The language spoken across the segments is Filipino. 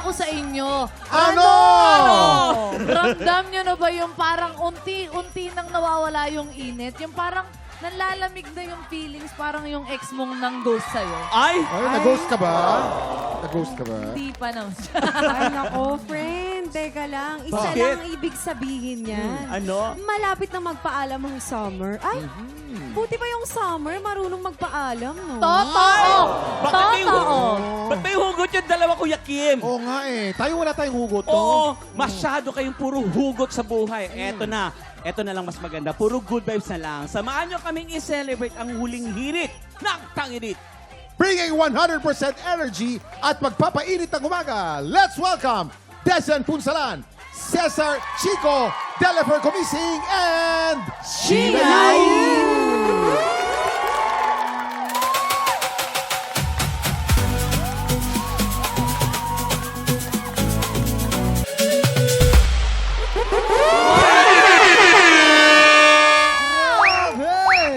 ako sa inyo. Ano? Ramdam nyo na ba yung parang unti-unti nang nawawala yung init? Yung parang nalalamig na yung feelings, parang yung ex mong nang-ghost sa'yo. Ay! Ay, nag-ghost ka ba? Nag-ghost ka ba? Hindi pa naman. Ay, nako, friend. Teka lang. Isa Bakit? lang ang ibig sabihin yan. Ano? Malapit na magpaalam ang summer. Ay, buti pa yung summer, marunong magpaalam, no? Totoo! Bakit may Totoo! Ba't may hugot yung dalawa, Kuya Kim? Oo nga eh. Tayo wala tayong hugot, no? Oo, masyado kayong puro hugot sa buhay. Eto na. Eto na lang mas maganda. Puro good vibes na lang. Samahan nyo kaming i-celebrate ang huling hirit ng Tanginit. Bringing 100% energy at magpapainit ng umaga. Let's welcome Desen Punsalan, Cesar Chico, Delifer Comising, and Sheena Yu!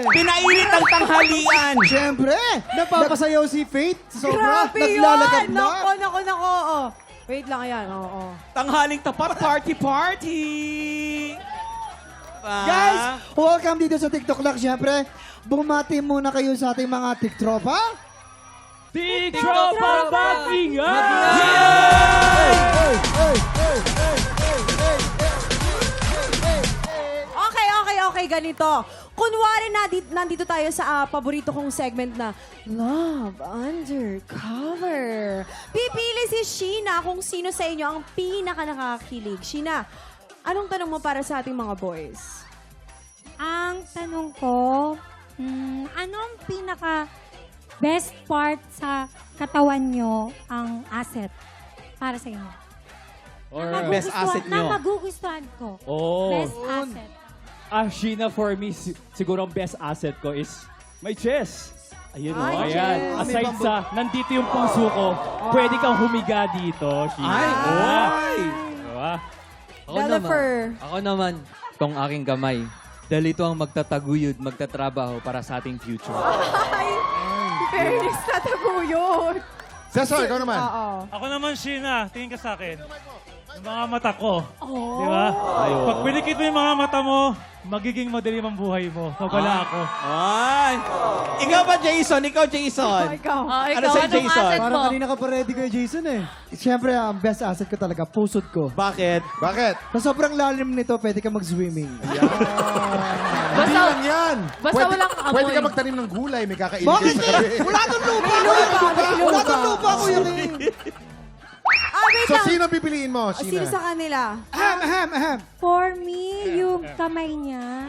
Pinainit ang tanghalian. Siyempre, napapasayaw si Faith. Sobra, Grabe naglalagad yun! na. Nako. Oh. Wait lang, ayan. Oo. Tanghaling tapat, party! Guys, welcome dito sa TikTok Lang. Siyempre, bumati muna kayo sa ating mga TikTropa. TikTropa Bagingan! Okay, ganito. Kunwari nandito tayo sa paborito kong segment na Love Undercover. Pipili si Sheena kung sino sa inyo ang pinaka-nakakakilig. Sheena, anong tanong mo para sa ating mga boys? Ang tanong ko, anong pinaka best part sa katawan nyo ang asset para sa inyo? Or best asset Na nyo? magugustuhan ko. Oh. Best asset. Sheena, for me, siguro ang best asset ko is my chest. Ayun o. Ay, Ayan. chest. Aside sa, nandito yung puso ko, pwede kang humiga dito, Sheena. Ay! Ay! Diba? Delifer. Ako naman, tong aking kamay. Dahil ito ang magtataguyod, magtatrabaho para sa ating future. Ay, fairness na taguyod. Cesar, ikaw naman. Oo. Ako naman, Sheena, tingin ka sa akin. Yung mga mata ko. Di ba? Pag pinikit mo yung mga mata mo, magiging madilim ang buhay mo. Pag wala ako. Ay! Ikaw ba, Jason? Ikaw, Jason? Ikaw. Ikaw, Ano sa'yo, anong Jason? asset Parang mo? kanina ka pa ready kay Jason eh. Siyempre, ang best asset ko talaga, pusod ko. Bakit? Bakit? Sa sobrang lalim nito, pwede ka mag-swimming. Hindi lang yan. basta walang amoy. Pwede ka magtanim ng gulay. May kakainin Bakit? kayo sa gabi. Wala nang lupa! Wala nang lupa ko yun eh. Wait So, lang. sino pipiliin mo, Sino Sheena? sa kanila? Ahem. For me, yung kamay niya.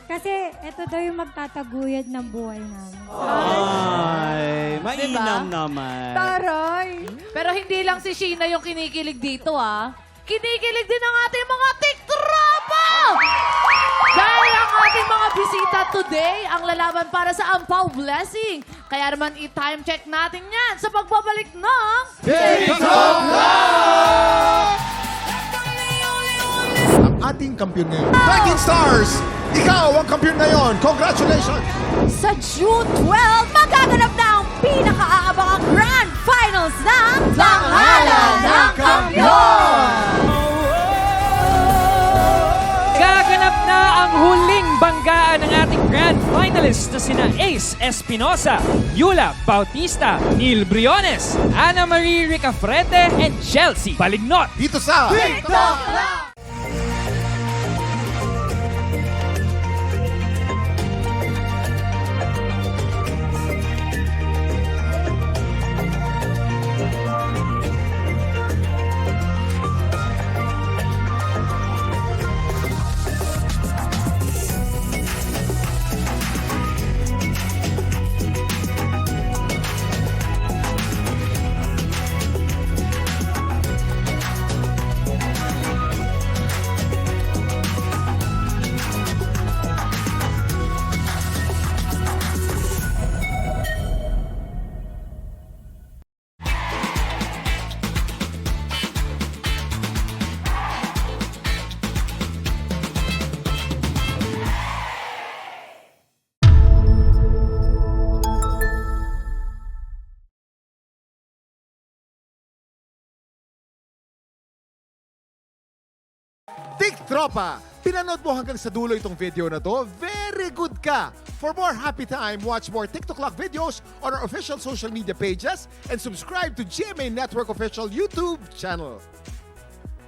Kasi ito daw yung magtataguyod ng buhay namin. Ay, mainam Diba? naman. Taray. Pero hindi lang si Sheena yung kinikilig dito, ah. Kinikilig din ang ating mga TikTropa! Dahil ang ating mga bisita today ang lalaban para sa Ampaw Blessing. Kaya naman i-time check natin yan sa pagbabalik ng... TikTok Lang! Ang ating kampiyon ngayon, Viking Stars! Ikaw ang kampiyon ngayon! Congratulations! Sa June 12, magaganap na ang pinaka-aabangang Grand Finals ng Tanghalan ng Kampiyon! Gaganap na ang huling banggaan ng ating grand finalists na sina Ace Espinosa, Yula Bautista, Neil Briones, Ana Marie Ricafrete, and Chelsea Balignot. Dito sa TikTok Lang! TikTropa, pinanood mo hanggang sa dulo itong video na to? Very good ka! For more happy time, watch more TikTok Clock videos on our official social media pages and subscribe to GMA Network official YouTube channel.